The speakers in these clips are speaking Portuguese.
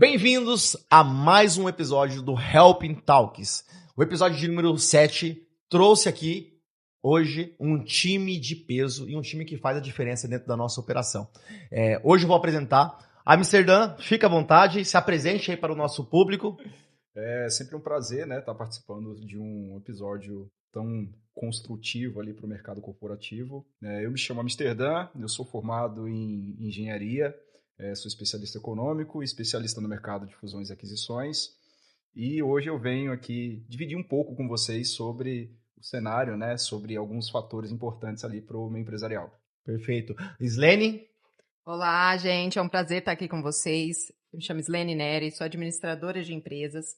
Bem-vindos a mais um episódio do Helping Talks. O episódio de número 7 trouxe aqui, hoje, um time de peso e um time que faz a diferença dentro da nossa operação. Hoje eu vou apresentar Amsterdã, fica à vontade, se apresente aí para o nosso público. É sempre um prazer, né, estar participando de um episódio tão construtivo ali para o mercado corporativo. Eu me chamo Amsterdã, eu sou formado em engenharia, sou especialista econômico e especialista no mercado de fusões e aquisições. E hoje eu venho aqui dividir um pouco com vocês sobre o cenário, né, sobre alguns fatores importantes ali para o meu empresarial. Perfeito. Slene? Olá, gente, é um prazer estar aqui com vocês. Eu me chamo Slene Neri, sou administradora de empresas,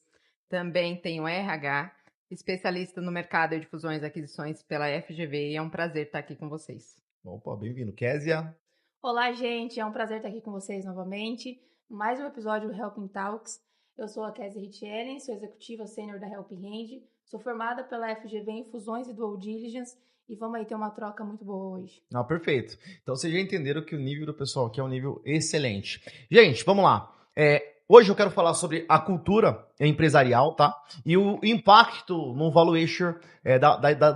também tenho RH, especialista no mercado de fusões e aquisições pela FGV e é um prazer estar aqui com vocês. Opa, bem-vindo. Késia? Olá, gente, é um prazer estar aqui com vocês novamente. Mais um episódio do Helping Talks. Eu sou a Késia Richellen, sou executiva sênior da Helping Hand, sou formada pela FGV em fusões e dual diligence e vamos aí ter uma troca muito boa hoje. Perfeito. Então vocês já entenderam que o nível do pessoal aqui é um nível excelente. Gente, vamos lá. Hoje eu quero falar sobre a cultura empresarial, tá? E o impacto no valuation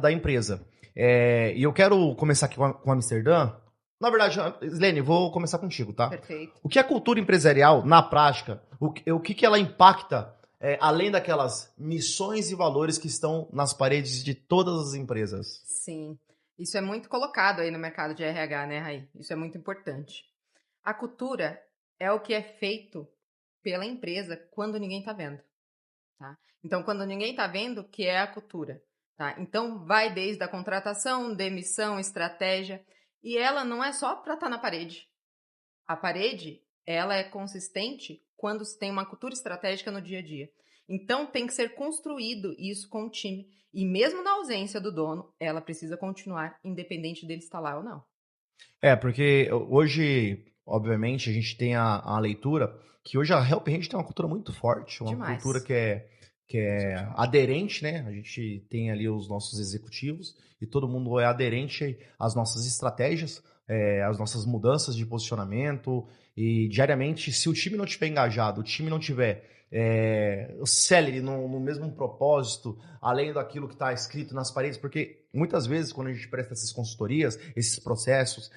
da empresa. E eu quero começar aqui com Amsterdã. Na verdade, Slene, vou começar contigo, tá? Perfeito. O que é a cultura empresarial, na prática, o que ela impacta, além daquelas missões e valores que estão nas paredes de todas as empresas? Sim, isso é muito colocado aí no mercado de RH, né, Raí? Isso é muito importante. A cultura é o que é feito pela empresa quando ninguém está vendo, tá? Então, quando ninguém está vendo, que é a cultura, tá? Então, vai desde a contratação, demissão, estratégia, e ela não é só para estar na parede. A parede, ela é consistente quando se tem uma cultura estratégica no dia a dia. Então, tem que ser construído isso com o time. E mesmo na ausência do dono, ela precisa continuar, independente dele estar lá ou não. Porque hoje, obviamente, a gente tem a leitura que hoje a Help Hand tem uma cultura muito forte, uma Demais. cultura que é aderente, né? A gente tem ali os nossos executivos e todo mundo é aderente às nossas estratégias, às nossas mudanças de posicionamento e diariamente, se o time não estiver engajado, o time não tiver o celery no mesmo propósito, além daquilo que está escrito nas paredes, porque muitas vezes quando a gente presta essas consultorias, esses processos,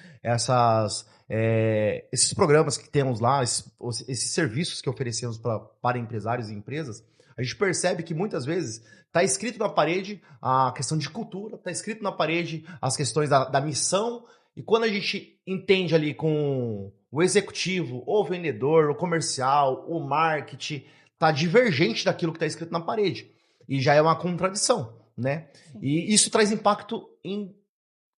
esses programas que temos lá, esses serviços que oferecemos para empresários e empresas, a gente percebe que muitas vezes está escrito na parede a questão de cultura, está escrito na parede as questões da missão, e quando a gente entende ali com o executivo, o vendedor, o comercial, o marketing, está divergente daquilo que está escrito na parede. E já é uma contradição, né? E isso traz impacto em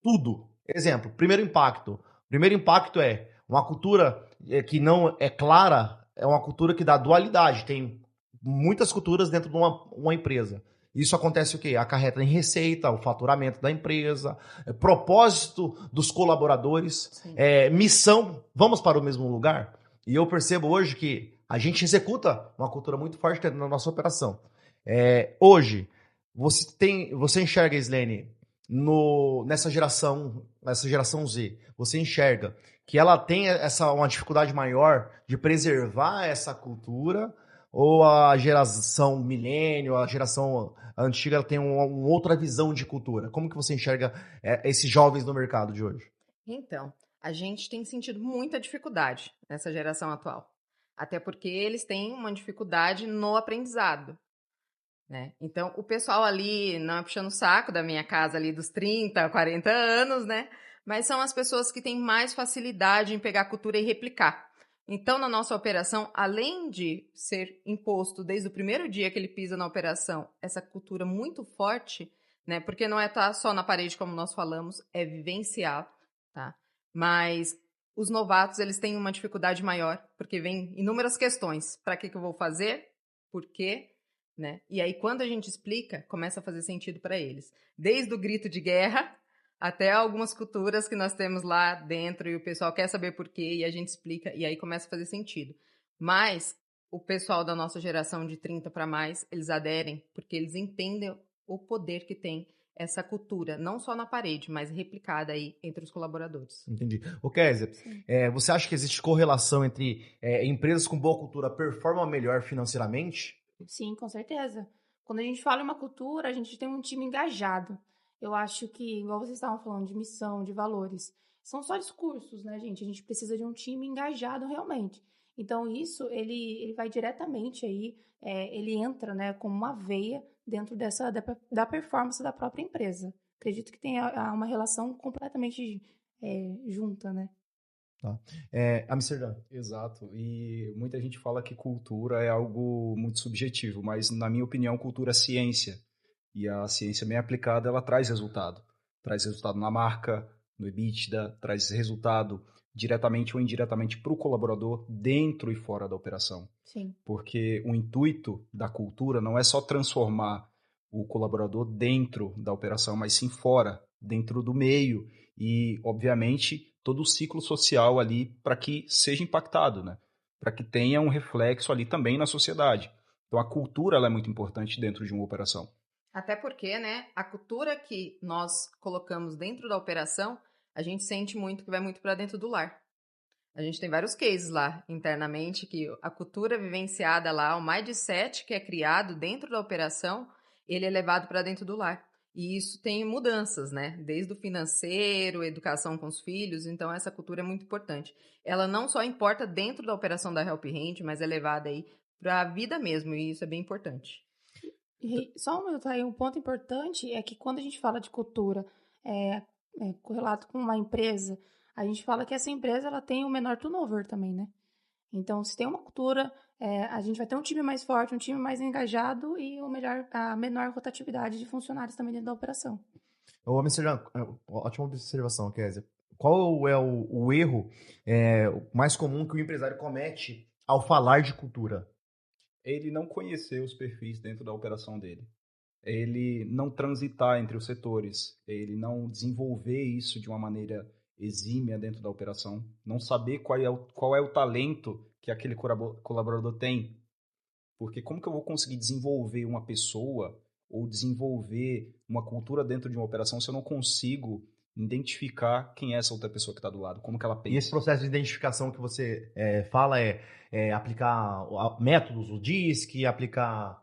tudo. Exemplo, primeiro impacto. Primeiro impacto é uma cultura que não é clara, é uma cultura que dá dualidade. Tem muitas culturas dentro de uma empresa. Isso acontece o quê? Acarreta em receita, o faturamento da empresa, propósito dos colaboradores, missão, vamos para o mesmo lugar? E eu percebo hoje que a gente executa uma cultura muito forte na nossa operação. Hoje, você enxerga, Slene, nessa geração Z, você enxerga que ela tem uma dificuldade maior de preservar essa cultura, ou a geração milênio, a geração antiga, ela tem uma outra visão de cultura? Como que você enxerga esses jovens no mercado de hoje? Então, a gente tem sentido muita dificuldade nessa geração atual. Até porque eles têm uma dificuldade no aprendizado, né? Então, o pessoal ali, não é puxando o saco da minha casa ali dos 30, 40 anos, né? Mas são as pessoas que têm mais facilidade em pegar a cultura e replicar. Então, na nossa operação, além de ser imposto desde o primeiro dia que ele pisa na operação, essa cultura muito forte, né? Porque não é estar só na parede, como nós falamos, é vivenciar, tá? Mas os novatos, eles têm uma dificuldade maior, porque vem inúmeras questões. Para que eu vou fazer? Por quê? Né? E aí, quando a gente explica, começa a fazer sentido para eles. Desde o grito de guerra até algumas culturas que nós temos lá dentro e o pessoal quer saber por quê e a gente explica e aí começa a fazer sentido. Mas o pessoal da nossa geração de 30 para mais, eles aderem porque eles entendem o poder que tem essa cultura, não só na parede, mas replicada aí entre os colaboradores. Entendi. Ô, Kézia, você acha que existe correlação entre empresas com boa cultura performam melhor financeiramente? Sim, com certeza. Quando a gente fala em uma cultura, a gente tem um time engajado. Eu acho que, igual vocês estavam falando, de missão, de valores, são só discursos, né, gente? A gente precisa de um time engajado realmente. Então, isso, ele vai diretamente aí, ele entra, né, como uma veia dentro da performance da própria empresa. Acredito que tenha uma relação completamente junta, né? Tá. Amsterdã. Exato. E muita gente fala que cultura é algo muito subjetivo, mas, na minha opinião, cultura é ciência. E a ciência bem aplicada, ela traz resultado. Traz resultado na marca, no EBITDA, traz resultado diretamente ou indiretamente para o colaborador dentro e fora da operação. Sim. Porque o intuito da cultura não é só transformar o colaborador dentro da operação, mas sim fora, dentro do meio e, obviamente, todo o ciclo social ali para que seja impactado, né? Para que tenha um reflexo ali também na sociedade. Então, a cultura ela é muito importante dentro de uma operação. Até porque, né, a cultura que nós colocamos dentro da operação, a gente sente muito que vai muito para dentro do lar. A gente tem vários cases lá internamente que a cultura vivenciada lá, o mindset que é criado dentro da operação, ele é levado para dentro do lar. E isso tem mudanças, né? Desde o financeiro, educação com os filhos, então essa cultura é muito importante. Ela não só importa dentro da operação da Help Hand, mas é levada aí para a vida mesmo, e isso é bem importante. E só um minuto aí, um ponto importante é que quando a gente fala de cultura correlato com uma empresa, a gente fala que essa empresa ela tem o menor turnover também, né? Então, se tem uma cultura, a gente vai ter um time mais forte, um time mais engajado e a menor rotatividade de funcionários também dentro da operação. Ô, Amsterdã, ótima observação, Kézia. Qual é o erro mais comum que o empresário comete ao falar de cultura? Ele não conhecer os perfis dentro da operação dele. Ele não transitar entre os setores. Ele não desenvolver isso de uma maneira exímia dentro da operação. Não saber qual é o talento que aquele colaborador tem. Porque como que eu vou conseguir desenvolver uma pessoa ou desenvolver uma cultura dentro de uma operação se eu não consigo identificar quem é essa outra pessoa que está do lado, como que ela pensa. E esse processo de identificação que você fala aplicar métodos, o DISC, aplicar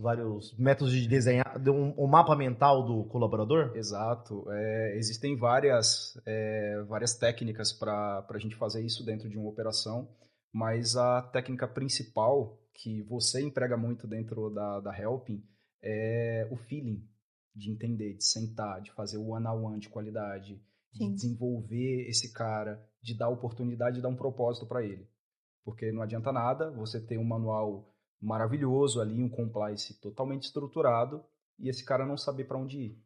vários métodos de desenhar, um mapa mental do colaborador? Exato. Existem várias técnicas para a gente fazer isso dentro de uma operação, mas a técnica principal que você emprega muito dentro da Helping é o feeling, de entender, de sentar, de fazer o one-on-one de qualidade, de desenvolver esse cara, de dar oportunidade, de dar um propósito para ele. Porque não adianta nada você ter um manual maravilhoso ali, um compliance totalmente estruturado, e esse cara não saber para onde ir,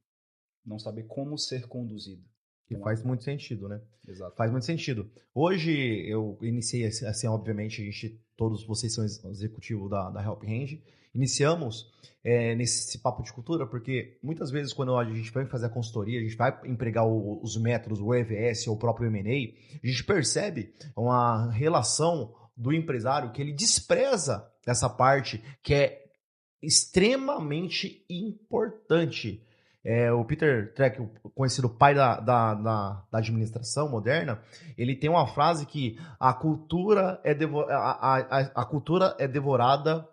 não saber como ser conduzido. Que faz muito sentido, né? Exato. Faz muito sentido. Hoje eu iniciei, assim, obviamente, todos vocês são executivos da Help Hand, iniciamos nesse papo de cultura, porque muitas vezes quando a gente vai fazer a consultoria, a gente vai empregar os métodos, o EVS ou o próprio M&A, a gente percebe uma relação do empresário que ele despreza essa parte que é extremamente importante. O Peter Treck, o conhecido pai da administração moderna, ele tem uma frase que a cultura é devorada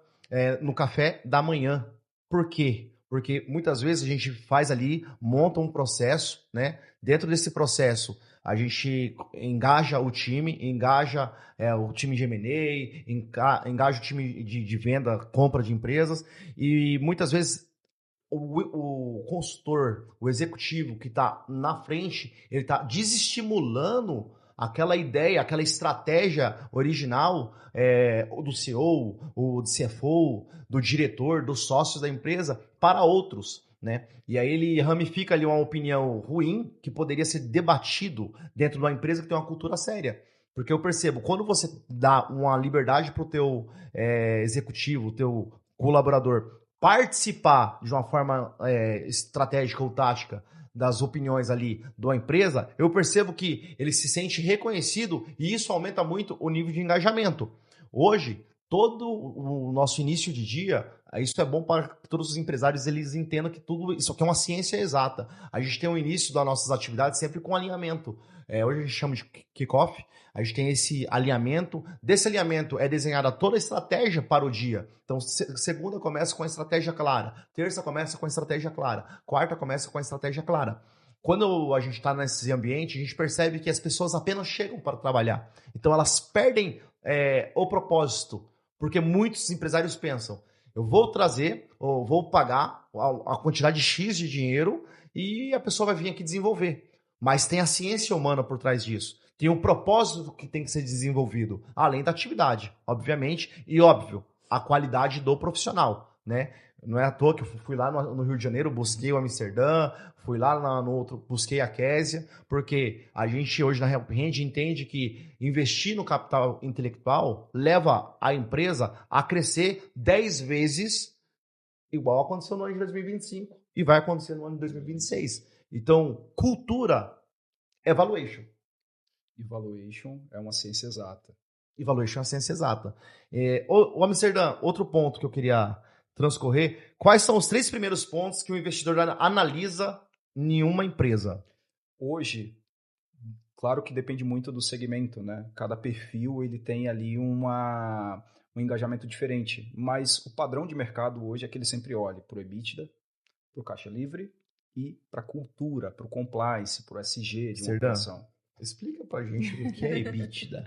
no café da manhã. Por quê? Porque muitas vezes a gente faz ali, monta um processo, né? Dentro desse processo, a gente engaja o time, o time de M&A, engaja o time de venda, compra de empresas, e muitas vezes o consultor, o executivo que está na frente, ele está desestimulando aquela ideia, aquela estratégia original do CEO, do CFO, do diretor, dos sócios da empresa para outros, né? E aí ele ramifica ali uma opinião ruim que poderia ser debatido dentro de uma empresa que tem uma cultura séria. Porque eu percebo, quando você dá uma liberdade para o teu executivo, o teu colaborador participar de uma forma estratégica ou tática das opiniões ali da empresa, eu percebo que ele se sente reconhecido e isso aumenta muito o nível de engajamento. Hoje, todo o nosso início de dia, isso é bom para que todos os empresários eles entendam que tudo isso aqui é uma ciência exata. A gente tem o início das nossas atividades sempre com alinhamento. Hoje a gente chama de kickoff, a gente tem esse alinhamento. Desse alinhamento é desenhada toda a estratégia para o dia. Então, segunda começa com a estratégia clara, terça começa com a estratégia clara, quarta começa com a estratégia clara. Quando a gente está nesse ambiente, a gente percebe que as pessoas apenas chegam para trabalhar. Então, elas perdem o propósito. Porque muitos empresários pensam, eu vou trazer, ou vou pagar a quantidade X de dinheiro e a pessoa vai vir aqui desenvolver. Mas tem a ciência humana por trás disso. Tem um propósito que tem que ser desenvolvido, além da atividade, obviamente. E, óbvio, a qualidade do profissional, né? Não é à toa que eu fui lá no Rio de Janeiro, busquei o Amsterdã, fui lá no outro, busquei a Késia, porque a gente hoje na Help Hand entende que investir no capital intelectual leva a empresa a crescer 10 vezes, igual aconteceu no ano de 2025 e vai acontecer no ano de 2026. Então, cultura é valuation. Evaluation é uma ciência exata. Evaluation é uma ciência exata. O Amsterdã, outro ponto que eu queria transcorrer, quais são os 3 primeiros pontos que o investidor analisa em uma empresa? Hoje, claro que depende muito do segmento, né? Cada perfil ele tem ali um engajamento diferente, mas o padrão de mercado hoje é que ele sempre olha para o EBITDA, para o caixa livre e para a cultura, para o compliance, para o SG de uma operação. Explica pra gente o que é EBITDA.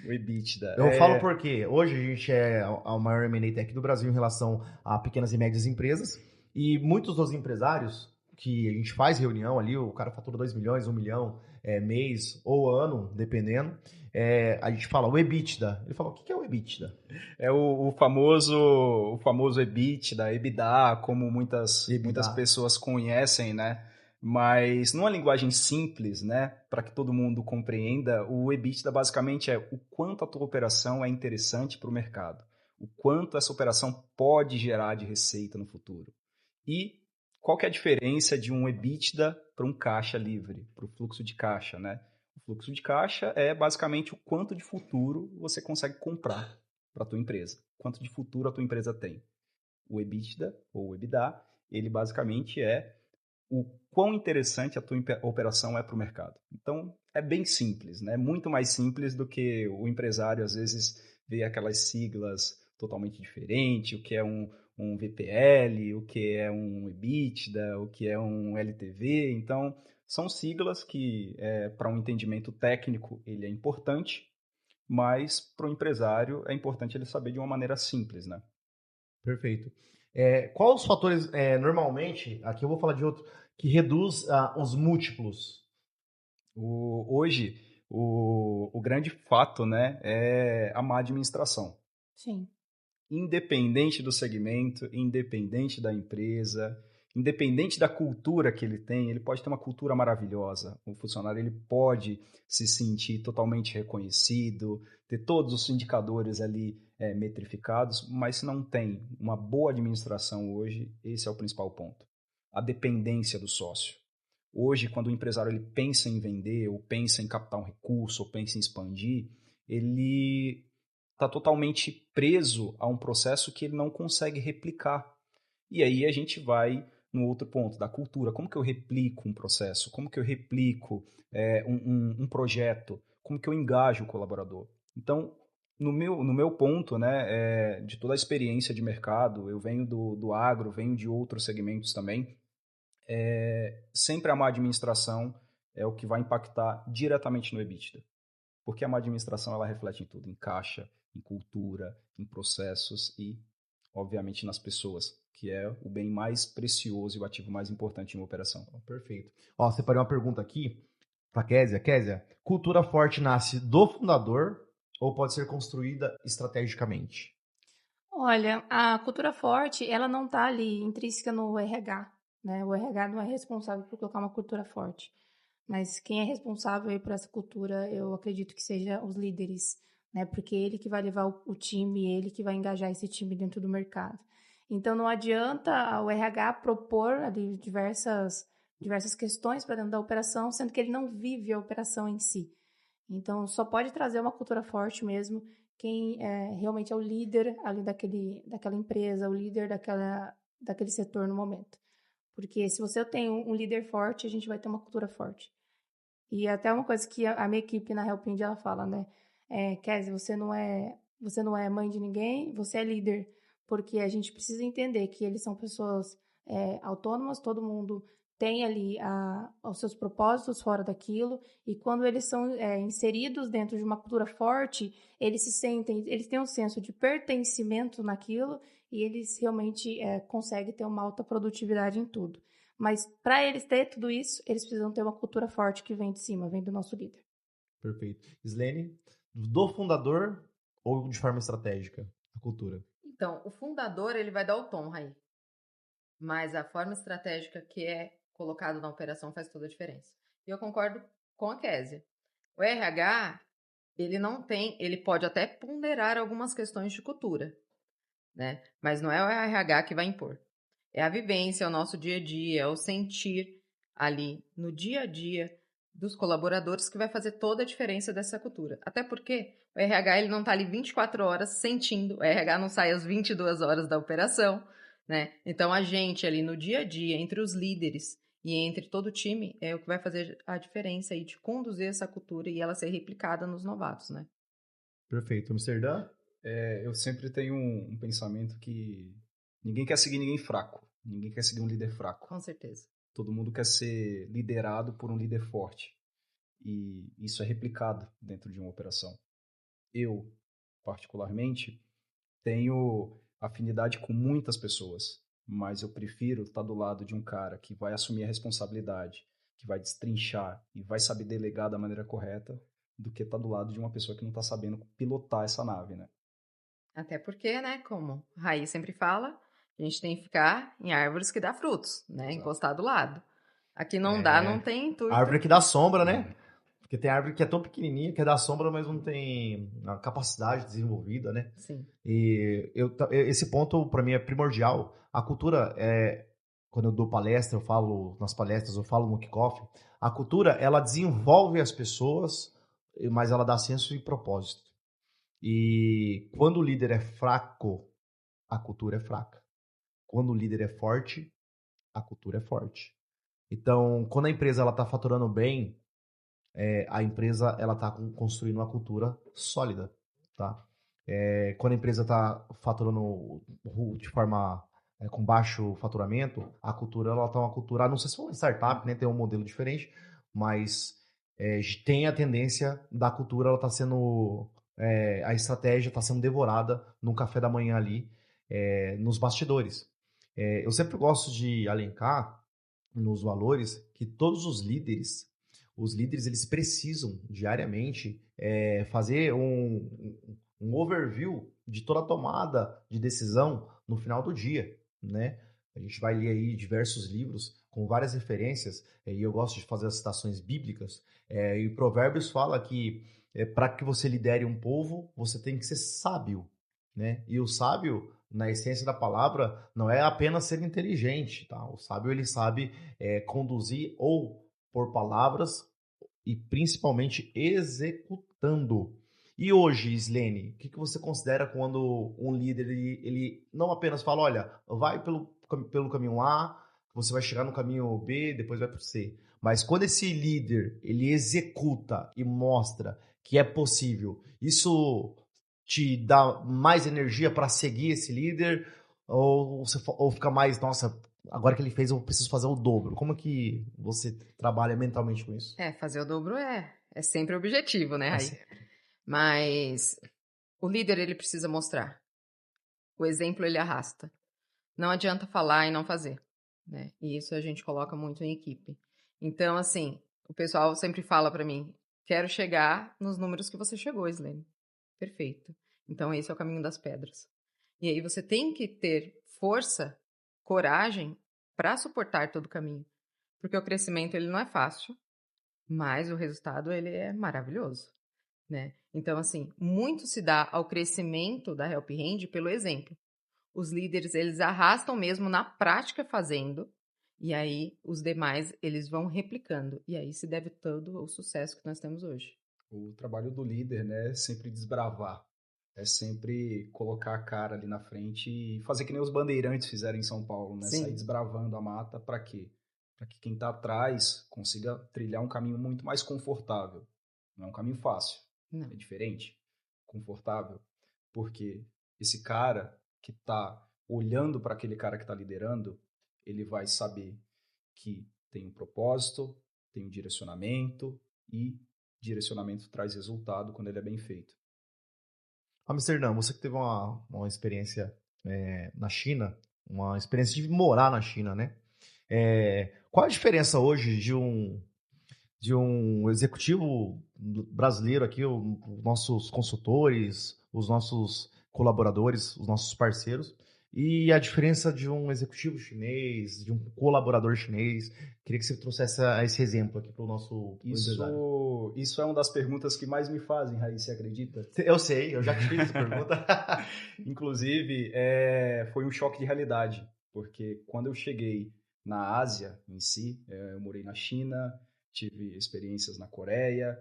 O EBITDA. Eu falo porque hoje a gente é a maior M&A Tech do Brasil em relação a pequenas e médias empresas e muitos dos empresários que a gente faz reunião ali, o cara fatura 2 milhões, 1 milhão, mês ou ano, dependendo, a gente fala o EBITDA. Ele fala, o que é o EBITDA? É o famoso EBITDA, como muitas pessoas conhecem, né? Mas numa linguagem simples, né, para que todo mundo compreenda, o EBITDA basicamente é o quanto a tua operação é interessante para o mercado, o quanto essa operação pode gerar de receita no futuro. E qual que é a diferença de um EBITDA para um caixa livre, para o fluxo de caixa, né? O fluxo de caixa é basicamente o quanto de futuro você consegue comprar para a tua empresa, quanto de futuro a tua empresa tem. O EBITDA, ou o EBITDA, ele basicamente é o quão interessante a tua operação é para o mercado. Então, é bem simples, né? Muito mais simples do que o empresário, às vezes, vê aquelas siglas totalmente diferentes, o que é um VPL, o que é um EBITDA, o que é um LTV. Então, são siglas que, para um entendimento técnico, ele é importante, mas para o empresário é importante ele saber de uma maneira simples, né? Perfeito. Quais os fatores, normalmente, aqui eu vou falar de outro, que reduz os múltiplos? Hoje, o grande fato, né, é a má administração. Sim. Independente do segmento, independente da empresa, independente da cultura que ele tem, ele pode ter uma cultura maravilhosa. O funcionário ele pode se sentir totalmente reconhecido, ter todos os indicadores ali metrificados, mas se não tem uma boa administração hoje, esse é o principal ponto. A dependência do sócio. Hoje, quando o empresário ele pensa em vender, ou pensa em captar um recurso, ou pensa em expandir, ele está totalmente preso a um processo que ele não consegue replicar. E aí a gente vai no outro ponto, da cultura. Como que eu replico um processo? Como que eu replico um projeto? Como que eu engajo o colaborador? Então, no meu ponto, né, de toda a experiência de mercado, eu venho do agro, venho de outros segmentos também, sempre a má administração é o que vai impactar diretamente no EBITDA. Porque a má administração ela reflete em tudo, em caixa, em cultura, em processos e, obviamente, nas pessoas, que é o bem mais precioso e o ativo mais importante em uma operação. Perfeito. Separei uma pergunta aqui para Késia. Késia, cultura forte nasce do fundador ou pode ser construída estrategicamente? Olha, a cultura forte, ela não está ali intrínseca no RH, né? O RH não é responsável por colocar uma cultura forte. Mas quem é responsável aí por essa cultura, eu acredito que seja os líderes, né? Porque ele que vai levar o time, ele que vai engajar esse time dentro do mercado. Então não adianta o RH propor ali diversas questões para dentro da operação, sendo que ele não vive a operação em si. Então só pode trazer uma cultura forte mesmo quem realmente é o líder ali daquela empresa, o líder daquele setor no momento. Porque se você tem um líder forte, a gente vai ter uma cultura forte. E até uma coisa que a minha equipe na Help India, ela fala, né? Kézia, você não é mãe de ninguém, você é líder. Porque a gente precisa entender que eles são pessoas autônomas, todo mundo tem ali os seus propósitos fora daquilo, e quando eles são inseridos dentro de uma cultura forte, eles têm um senso de pertencimento naquilo, e eles realmente conseguem ter uma alta produtividade em tudo. Mas para eles ter tudo isso, eles precisam ter uma cultura forte que vem de cima, vem do nosso líder. Perfeito. Slene, do fundador ou de forma estratégica, a cultura? Então, o fundador, ele vai dar o tom, Raí. Mas a forma estratégica que é colocado na operação faz toda a diferença. E eu concordo com a Kézia. O RH, ele pode até ponderar algumas questões de cultura, né? Mas não é o RH que vai impor. É a vivência, é o nosso dia a dia, é o sentir ali no dia a dia dos colaboradores que vai fazer toda a diferença dessa cultura. Até porque o RH ele não está ali 24 horas sentindo, o RH não sai às 22 horas da operação, né? Então a gente ali no dia a dia, entre os líderes e entre todo o time, é o que vai fazer a diferença aí de conduzir essa cultura e ela ser replicada nos novatos, né? Perfeito. Amsterdã? Eu sempre tenho um pensamento que ninguém quer seguir ninguém fraco. Ninguém quer seguir um líder fraco. Com certeza. Todo mundo quer ser liderado por um líder forte. E isso é replicado dentro de uma operação. Eu, particularmente, tenho afinidade com muitas pessoas, mas eu prefiro estar do lado de um cara que vai assumir a responsabilidade, que vai destrinchar e vai saber delegar da maneira correta, do que estar do lado de uma pessoa que não está sabendo pilotar essa nave, né? Até porque, né, como a Raí sempre fala, a gente tem que ficar em árvores que dá frutos, né? Exato. Encostar do lado. Aqui não dá, não tem intuito. Árvore que dá sombra, né? Porque tem árvore que é tão pequenininha, que é da sombra, mas não tem a capacidade desenvolvida, né? Sim. E esse ponto, para mim, é primordial. A cultura, quando eu dou palestra, eu falo nas palestras, eu falo no kickoff, a cultura, ela desenvolve as pessoas, mas ela dá senso e propósito. E quando o líder é fraco, a cultura é fraca. Quando o líder é forte, a cultura é forte. Então, quando a empresa ela está faturando bem, a empresa ela está construindo uma cultura sólida, tá? Quando a empresa está faturando de forma com baixo faturamento, a cultura ela está uma cultura, não sei se for uma startup, né, tem um modelo diferente, mas tem a tendência da cultura ela está sendo a estratégia está sendo devorada no café da manhã ali, nos bastidores. Eu sempre gosto de alencar nos valores que todos os líderes eles precisam diariamente fazer um overview de toda a tomada de decisão no final do dia, né? A gente vai ler aí diversos livros com várias referências, e eu gosto de fazer as citações bíblicas, e Provérbios fala que para que você lidere um povo, você tem que ser sábio, né? E o sábio, na essência da palavra, não é apenas ser inteligente, tá? O sábio, ele sabe conduzir ou por palavras e principalmente executando. E hoje, Slene, o que você considera quando um líder ele não apenas fala, olha, vai pelo caminho A, você vai chegar no caminho B, depois vai para o C. Mas quando esse líder ele executa e mostra que é possível, isso te dá mais energia para seguir esse líder ou fica mais, nossa, agora que ele fez, eu preciso fazer o dobro. Como que você trabalha mentalmente com isso? Fazer o dobro é sempre o objetivo, né, Raí? sempre. Mas o líder, ele precisa mostrar. O exemplo, ele arrasta. Não adianta falar e não fazer, né? E isso a gente coloca muito em equipe. Então, assim, o pessoal sempre fala para mim, quero chegar nos números que você chegou, Slene. Perfeito. Então, esse é o caminho das pedras. E aí você tem que ter força, coragem para suportar todo o caminho. Porque o crescimento, ele não é fácil, mas o resultado, ele é maravilhoso, né? Então, assim, muito se dá ao crescimento da Help Hand pelo exemplo. Os líderes, eles arrastam mesmo na prática fazendo, e aí os demais, eles vão replicando. E aí se deve todo o sucesso que nós temos hoje. O trabalho do líder, né, é sempre desbravar. é sempre colocar a cara ali na frente e fazer que nem os bandeirantes fizeram em São Paulo, né? Sim. Sair desbravando a mata, para quê? Para que quem está atrás consiga trilhar um caminho muito mais confortável. Não é um caminho fácil, Não. é diferente, confortável, porque esse cara que está olhando para aquele cara que está liderando, ele vai saber que tem um propósito, tem um direcionamento, e direcionamento traz resultado quando ele é bem feito. Amsterdã, você que teve uma experiência na China, uma experiência de morar na China, né? Qual a diferença hoje de um executivo brasileiro aqui, os nossos consultores, os nossos colaboradores, os nossos parceiros, e a diferença de um executivo chinês, de um colaborador chinês? Queria que você trouxesse esse exemplo aqui para o nosso empresário. Isso é uma das perguntas que mais me fazem, Raíssa, você acredita? Eu sei, eu já te fiz essa pergunta. Inclusive, foi um choque de realidade, porque quando eu cheguei na Ásia em si, eu morei na China, tive experiências na Coreia,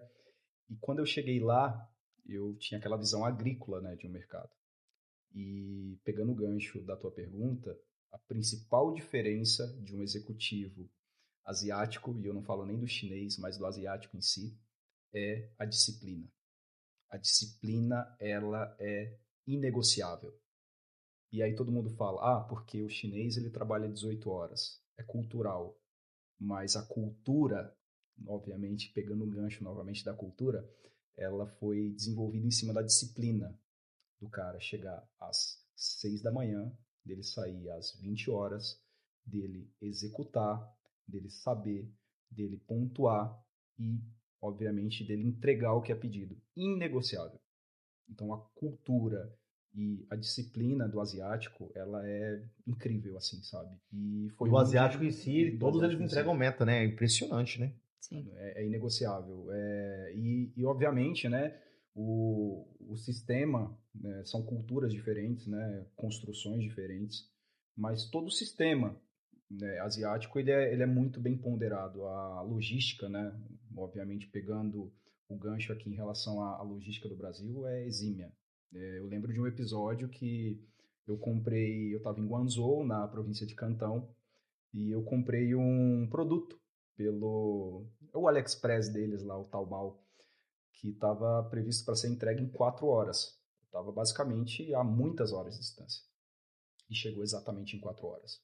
e quando eu cheguei lá, eu tinha aquela visão agrícola, né, de um mercado. E pegando o gancho da tua pergunta, a principal diferença de um executivo asiático, e eu não falo nem do chinês, mas do asiático em si, é a disciplina. A disciplina, ela é inegociável. E aí todo mundo fala, porque o chinês ele trabalha 18 horas, é cultural. Mas a cultura, obviamente, pegando o gancho novamente da cultura, ela foi desenvolvida em cima da disciplina do cara chegar às 6 da manhã, dele sair às 20 horas, dele executar, dele saber, dele pontuar e, obviamente, dele entregar o que é pedido. Inegociável. Então, a cultura e a disciplina do asiático, ela é incrível, assim, sabe? E o asiático em si, todos eles entregam meta, né? É impressionante, né? Sim. É inegociável. E, obviamente, né, o sistema, né, são culturas diferentes, né, construções diferentes, mas todo o sistema, né, asiático ele é muito bem ponderado. A logística, né, obviamente pegando o gancho aqui em relação à logística do Brasil, é exímia. Eu lembro de um episódio que eu estava em Guangzhou, na província de Cantão, e eu comprei um produto pelo o AliExpress deles lá, o Taobao, que estava previsto para ser entregue em 4 horas. Estava basicamente a muitas horas de distância. E chegou exatamente em 4 horas.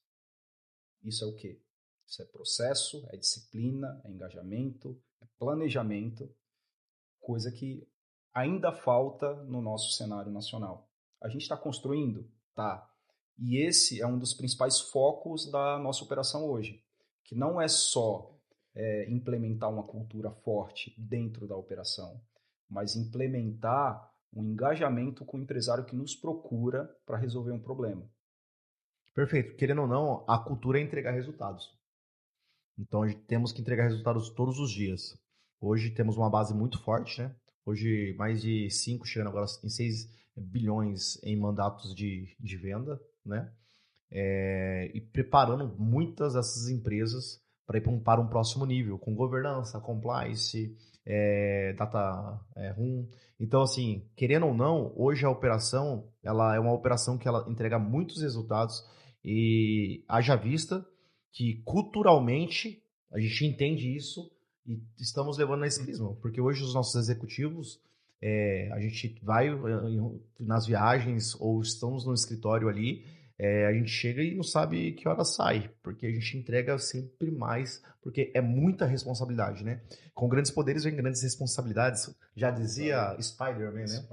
Isso é o quê? Isso é processo, é disciplina, é engajamento, é planejamento, coisa que ainda falta no nosso cenário nacional. A gente está construindo? Tá. E esse é um dos principais focos da nossa operação hoje, que não é só implementar uma cultura forte dentro da operação, mas implementar um engajamento com o empresário que nos procura para resolver um problema. Perfeito. Querendo ou não, a cultura é entregar resultados. Então, a gente temos que entregar resultados todos os dias. Hoje temos uma base muito forte, né? Hoje, mais de 5, chegando agora em 6 bilhões em mandatos de venda, né? E preparando muitas dessas empresas para ir para um próximo nível, com governança, compliance, data room. Então, assim, querendo ou não, hoje a operação, ela é uma operação que ela entrega muitos resultados e haja vista que culturalmente a gente entende isso e estamos levando nesse prisma, porque hoje os nossos executivos, a gente vai nas viagens ou estamos no escritório ali, a gente chega e não sabe que hora sai, porque a gente entrega sempre mais, porque é muita responsabilidade, né? Com grandes poderes vem grandes responsabilidades, já dizia Spider-Man, né?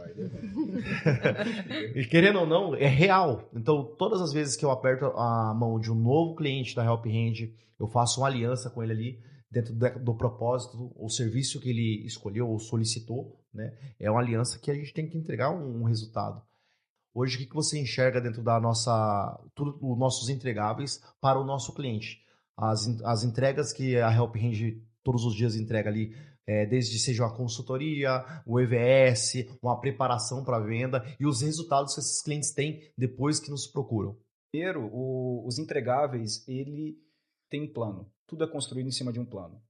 E querendo ou não, é real. Então, todas as vezes que eu aperto a mão de um novo cliente da Help Hand, eu faço uma aliança com ele ali, dentro do propósito, o serviço que ele escolheu ou solicitou, né? É uma aliança que a gente tem que entregar um resultado. Hoje, o que você enxerga dentro da os nossos entregáveis para o nosso cliente? As entregas que a Help Hand todos os dias entrega ali, desde seja uma consultoria, o EVS, uma preparação para venda e os resultados que esses clientes têm depois que nos procuram. Primeiro, os entregáveis, ele tem um plano. Tudo é construído em cima de um plano.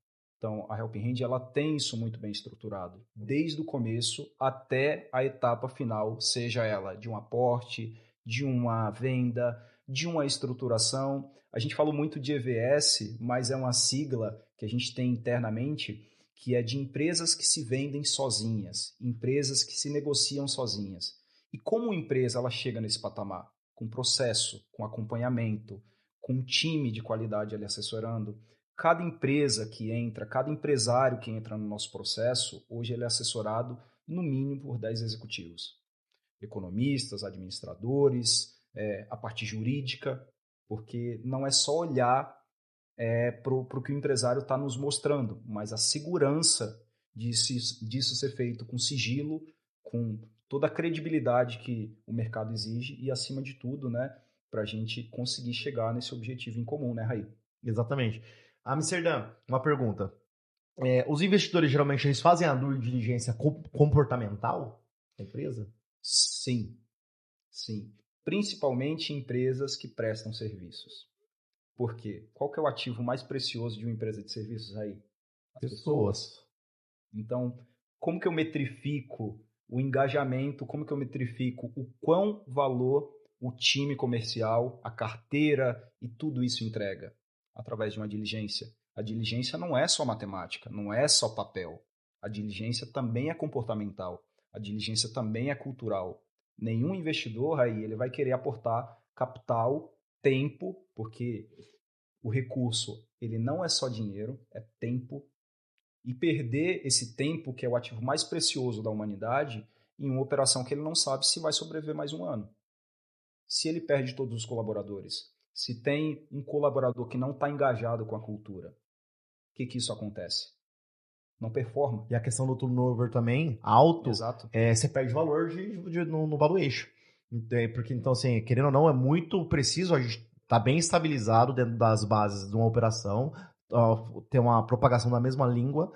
Então, a Helping Hand, ela tem isso muito bem estruturado, desde o começo até a etapa final, seja ela de um aporte, de uma venda, de uma estruturação. A gente falou muito de EVS, mas é uma sigla que a gente tem internamente, que é de empresas que se vendem sozinhas, empresas que se negociam sozinhas. E como uma empresa ela chega nesse patamar? Com processo, com acompanhamento, com um time de qualidade ali assessorando. Cada empresa que entra, cada empresário que entra no nosso processo, hoje ele é assessorado no mínimo por 10 executivos. Economistas, administradores, a parte jurídica, porque não é só olhar para o que o empresário está nos mostrando, mas a segurança disso ser feito com sigilo, com toda a credibilidade que o mercado exige e, acima de tudo, né, para a gente conseguir chegar nesse objetivo em comum, né, Raí? Exatamente. Amsterdã, uma pergunta. Os investidores, geralmente, eles fazem a due diligência comportamental da empresa? Sim, sim. Principalmente em empresas que prestam serviços. Por quê? Qual que é o ativo mais precioso de uma empresa de serviços aí? As pessoas. Então, como que eu metrifico o engajamento, como que eu metrifico o quão valor o time comercial, a carteira e tudo isso entrega? Através de uma diligência. A diligência não é só matemática, não é só papel. A diligência também é comportamental. A diligência também é cultural. Nenhum investidor aí ele vai querer aportar capital, tempo, porque o recurso ele não é só dinheiro, é tempo. E perder esse tempo, que é o ativo mais precioso da humanidade, em uma operação que ele não sabe se vai sobreviver mais um ano. Se ele perde todos os colaboradores, se tem um colaborador que não está engajado com a cultura, o que isso acontece? Não performa. E a questão do turnover também, alto, Exato. Você perde valor no valuation. Porque, então, assim, querendo ou não, é muito preciso a gente estar bem estabilizado dentro das bases de uma operação, ter uma propagação da mesma língua,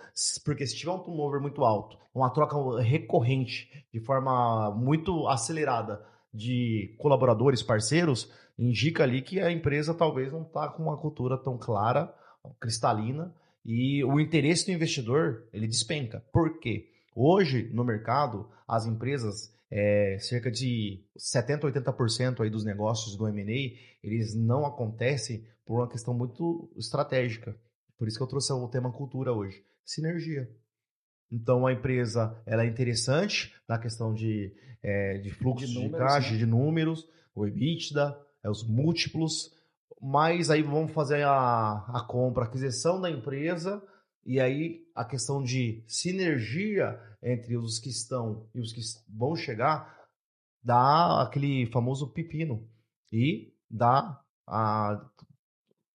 porque se tiver um turnover muito alto, uma troca recorrente, de forma muito acelerada de colaboradores, parceiros, indica ali que a empresa talvez não está com uma cultura tão clara, cristalina, e o interesse do investidor, ele despenca. Por quê? Hoje, no mercado, as empresas, cerca de 70%, 80% aí dos negócios do M&A, eles não acontecem por uma questão muito estratégica. Por isso que eu trouxe o tema cultura hoje. Sinergia. Então, a empresa ela é interessante na questão de fluxo de números, caixa, né? de números, o EBITDA, os múltiplos, mas aí vamos fazer a compra, a aquisição da empresa, e aí a questão de sinergia entre os que estão e os que vão chegar, dá aquele famoso pepino. E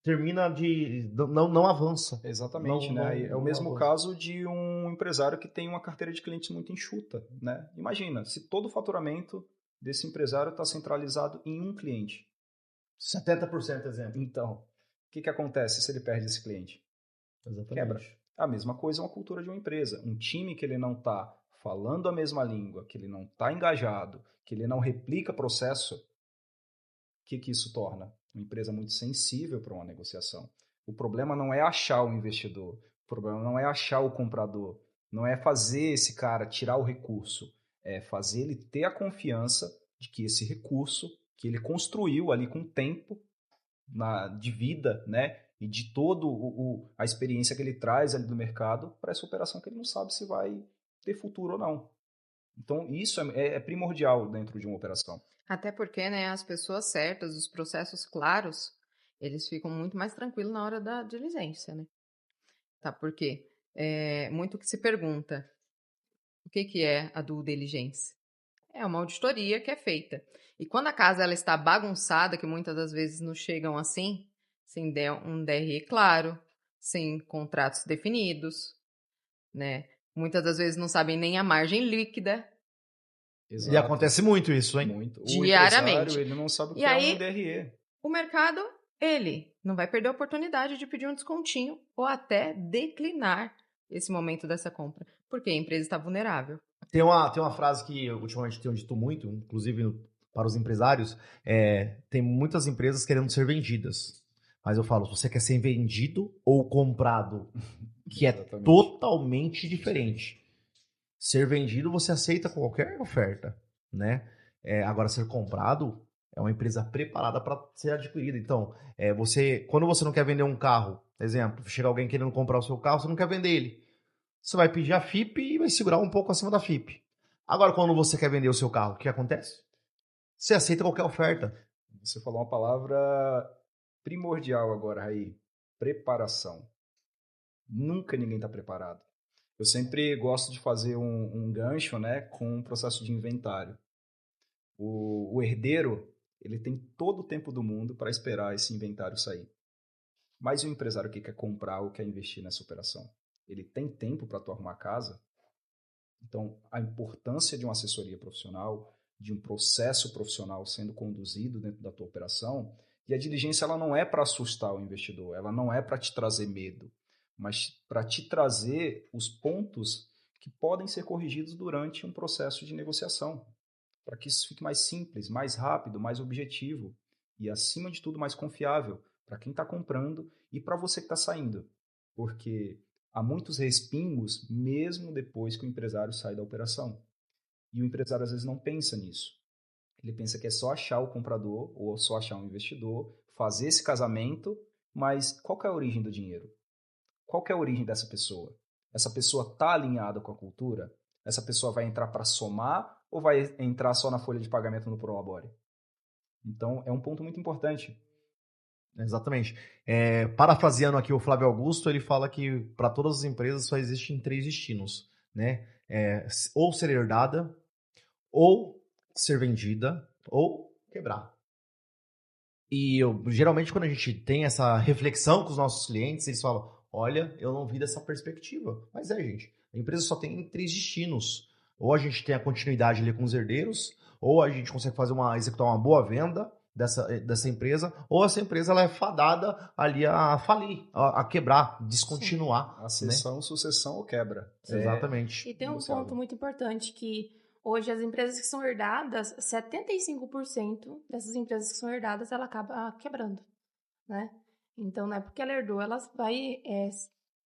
termina de... não avança. Exatamente, Não, né? É o não mesmo avança. caso de um empresário que tem uma carteira de clientes muito enxuta, né? Imagina, se todo o faturamento desse empresário está centralizado em um cliente. 70%, exemplo. Então, o que acontece se ele perde esse cliente? Exatamente. Quebra. A mesma coisa é uma cultura de uma empresa. Um time que ele não está falando a mesma língua, que ele não está engajado, que ele não replica processo, o que isso torna? Uma empresa muito sensível para uma negociação. O problema não é achar o investidor, o problema não é achar o comprador, não é fazer esse cara tirar o recurso, é fazer ele ter a confiança de que esse recurso que ele construiu ali com tempo de vida, né, e de toda a experiência que ele traz ali do mercado para essa operação que ele não sabe se vai ter futuro ou não. Então, isso é primordial dentro de uma operação. Até porque, né, as pessoas certas, os processos claros, eles ficam muito mais tranquilos na hora da diligência, né? Tá, porque muito que se pergunta, o que é a due diligence? É uma auditoria que é feita. E quando a casa ela está bagunçada, que muitas das vezes nos chegam assim, sem um DRE claro, sem contratos definidos, né? Muitas das vezes não sabem nem a margem líquida. Exato. E acontece muito isso, hein? Muito. O Diariamente. empresário, ele não sabe o E que aí, é um DRE. O mercado, ele não vai perder a oportunidade de pedir um descontinho ou até declinar esse momento dessa compra, porque a empresa está vulnerável. Tem uma frase que eu ultimamente tenho dito muito, inclusive para os empresários, tem muitas empresas querendo ser vendidas. Mas eu falo, você quer ser vendido ou comprado? que é Exatamente. totalmente diferente. Ser vendido, você aceita qualquer oferta, né? Agora, ser comprado é uma empresa preparada para ser adquirida. Então, quando você não quer vender um carro, exemplo, chega alguém querendo comprar o seu carro, você não quer vender ele. Você vai pedir a FIP e vai segurar um pouco acima da FIP. Agora, quando você quer vender o seu carro, o que acontece? Você aceita qualquer oferta. Você falou uma palavra primordial agora, Raí. Preparação. Nunca ninguém está preparado. Eu sempre gosto de fazer um gancho, né, com o processo de inventário. O herdeiro, ele tem todo o tempo do mundo para esperar esse inventário sair. Mas o empresário que quer comprar ou quer investir nessa operação, ele tem tempo para tu arrumar a casa? Então, a importância de uma assessoria profissional, de um processo profissional sendo conduzido dentro da tua operação, e a diligência ela não é para assustar o investidor, ela não é para te trazer medo, mas para te trazer os pontos que podem ser corrigidos durante um processo de negociação, para que isso fique mais simples, mais rápido, mais objetivo e, acima de tudo, mais confiável para quem está comprando e para você que está saindo. Porque há muitos respingos mesmo depois que o empresário sai da operação. E o empresário às vezes não pensa nisso. Ele pensa que é só achar o comprador ou só achar um investidor, fazer esse casamento, mas qual que é a origem do dinheiro? Qual que é a origem dessa pessoa? Essa pessoa está alinhada com a cultura? Essa pessoa vai entrar para somar ou vai entrar só na folha de pagamento no Prolabore? Então, é um ponto muito importante. Exatamente. Parafraseando aqui o Flávio Augusto, ele fala que para todas as empresas só existem 3 destinos, né? Ou ser herdada, ou ser vendida, ou quebrar. E geralmente quando a gente tem essa reflexão com os nossos clientes, eles falam, olha, eu não vi dessa perspectiva. Mas gente, a empresa só tem 3 destinos. Ou a gente tem a continuidade ali com os herdeiros, ou a gente consegue executar uma boa venda dessa empresa, ou essa empresa ela é fadada ali a falir, a quebrar, descontinuar. Acessão, sucessão ou quebra. Exatamente. E tem um ponto muito importante que hoje as empresas que são herdadas, 75% dessas empresas que são herdadas, ela acaba quebrando, né? Então, não é porque ela herdou, ela vai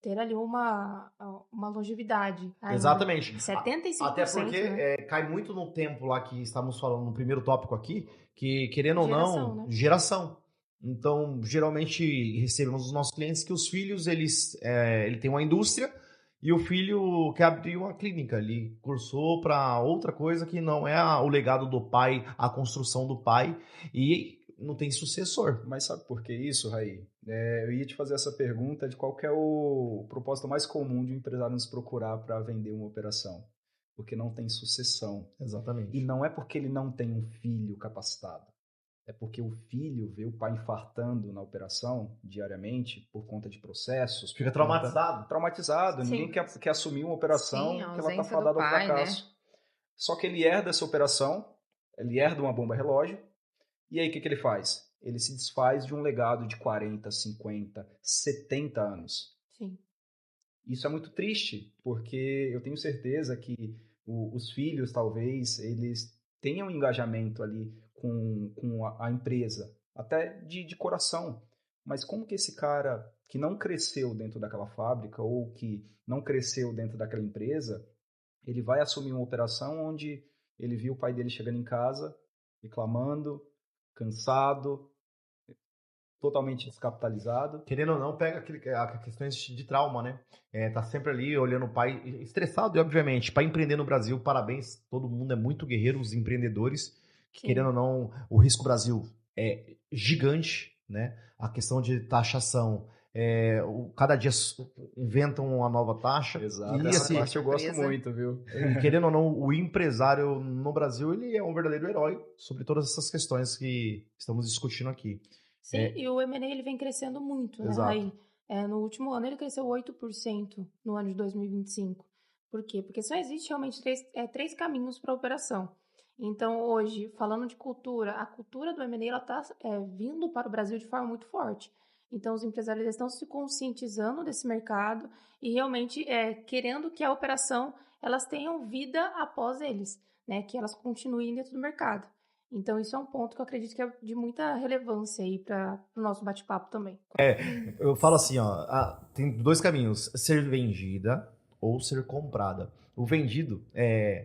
ter ali uma longevidade. Ainda. Exatamente. 75%. Até porque né? cai muito no tempo lá que estávamos falando no primeiro tópico aqui, que querendo ou não, né? geração. Então, geralmente recebemos os nossos clientes que os filhos, ele tem uma indústria e o filho quer abrir uma clínica. Ele cursou para outra coisa que não é o legado do pai, a construção do pai e não tem sucessor. Mas sabe por que isso, Raí? Eu ia te fazer essa pergunta de qual que é o propósito mais comum de um empresário nos procurar para vender uma operação. Porque não tem sucessão. Exatamente. E não é porque ele não tem um filho capacitado. É porque o filho vê o pai infartando na operação diariamente por conta de processos. Fica traumatizado. Traumatizado. Sim. Ninguém quer assumir uma operação Sim, a que ela está ausência fadada do ao pai, fracasso. Né? Só que ele herda essa operação, ele herda uma bomba relógio, e aí o que ele faz? Ele se desfaz de um legado de 40, 50, 70 anos. Sim. Isso é muito triste, porque eu tenho certeza que os filhos, talvez, eles tenham um engajamento ali com a empresa, até de coração. Mas como que esse cara que não cresceu dentro daquela fábrica ou que não cresceu dentro daquela empresa, ele vai assumir uma operação onde ele viu o pai dele chegando em casa, reclamando, cansado, totalmente descapitalizado. Querendo ou não, pega questões de trauma, né? Tá sempre ali olhando o pai, estressado, e obviamente, para empreender no Brasil, parabéns, todo mundo é muito guerreiro, os empreendedores, que, querendo ou não, o risco Brasil é gigante, né? A questão de taxação, cada dia inventam uma nova taxa. Exato, e essa parte eu gosto muito, viu? E querendo ou não, o empresário no Brasil, ele é um verdadeiro herói sobre todas essas questões que estamos discutindo aqui. Sim, e o M&A ele vem crescendo muito, né? Exato. Aí, no último ano ele cresceu 8% no ano de 2025. Por quê? Porque só existe realmente três caminhos para a operação. Então, hoje, falando de cultura, a cultura do M&A ela está vindo para o Brasil de forma muito forte. Então, os empresários estão se conscientizando desse mercado e realmente querendo que a operação elas tenham vida após eles, né? Que elas continuem dentro do mercado. Então, isso é um ponto que eu acredito que é de muita relevância aí para o nosso bate-papo também. Eu falo assim, ó, tem dois caminhos, ser vendida ou ser comprada. O vendido,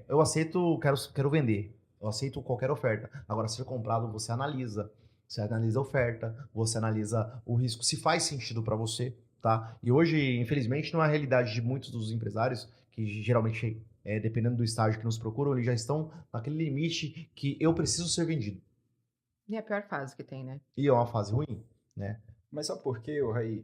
eu aceito, quero vender, eu aceito qualquer oferta. Agora, ser comprado, você analisa a oferta, você analisa o risco, se faz sentido para você, tá? E hoje, infelizmente, não é a realidade de muitos dos empresários, que geralmente, dependendo do estágio que nos procuram, eles já estão naquele limite que eu preciso ser vendido. E é a pior fase que tem, né? E é uma fase ruim, né? Mas sabe por quê, Raí?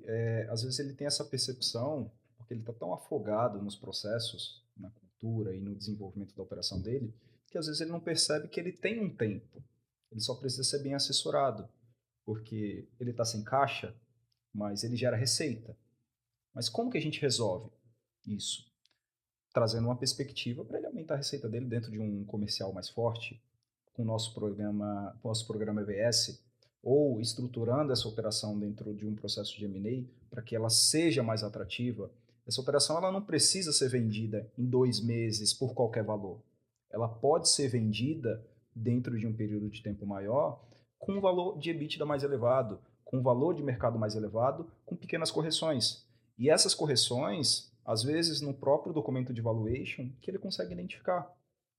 Às vezes ele tem essa percepção, porque ele está tão afogado nos processos, na cultura e no desenvolvimento da operação dele, que às vezes ele não percebe que ele tem um tempo. Ele só precisa ser bem assessorado, porque ele está sem caixa, mas ele gera receita. Mas como que a gente resolve isso? Trazendo uma perspectiva para ele aumentar a receita dele dentro de um comercial mais forte, com o nosso programa EVS, ou estruturando essa operação dentro de um processo de M&A para que ela seja mais atrativa. Essa operação ela não precisa ser vendida em 2 meses por qualquer valor. Ela pode ser vendida dentro de um período de tempo maior com um valor de EBITDA mais elevado, com um valor de mercado mais elevado, com pequenas correções. E essas correções, às vezes, no próprio documento de valuation, que ele consegue identificar.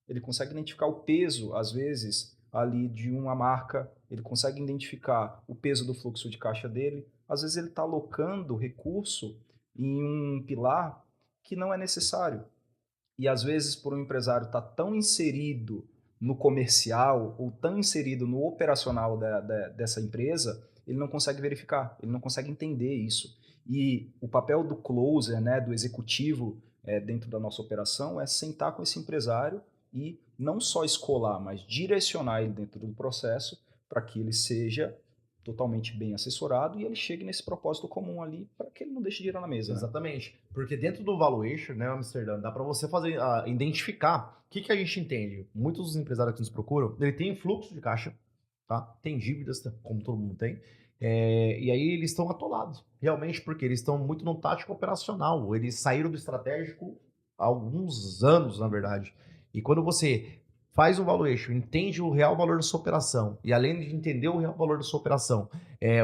Ele consegue identificar o peso, às vezes, ali de uma marca, ele consegue identificar o peso do fluxo de caixa dele. Às vezes ele está alocando recurso em um pilar que não é necessário. E às vezes, por um empresário estar tão inserido no comercial ou tão inserido no operacional dessa empresa, ele não consegue verificar, ele não consegue entender isso. E o papel do closer, né, do executivo dentro da nossa operação é sentar com esse empresário e não só escolar, mas direcionar ele dentro do processo para que ele seja totalmente bem assessorado e ele chegue nesse propósito comum ali para que ele não deixe dinheiro na mesa. Exatamente. Né? Porque dentro do valuation, né, Amsterdã, dá para você fazer, identificar o que a gente entende. Muitos dos empresários que nos procuram, ele tem fluxo de caixa, tá? Tem dívidas, como todo mundo tem. E aí eles estão atolados, realmente, porque eles estão muito no tático operacional. Eles saíram do estratégico há alguns anos, na verdade. E quando você faz um valuation, entende o real valor da sua operação, e além de entender o real valor da sua operação,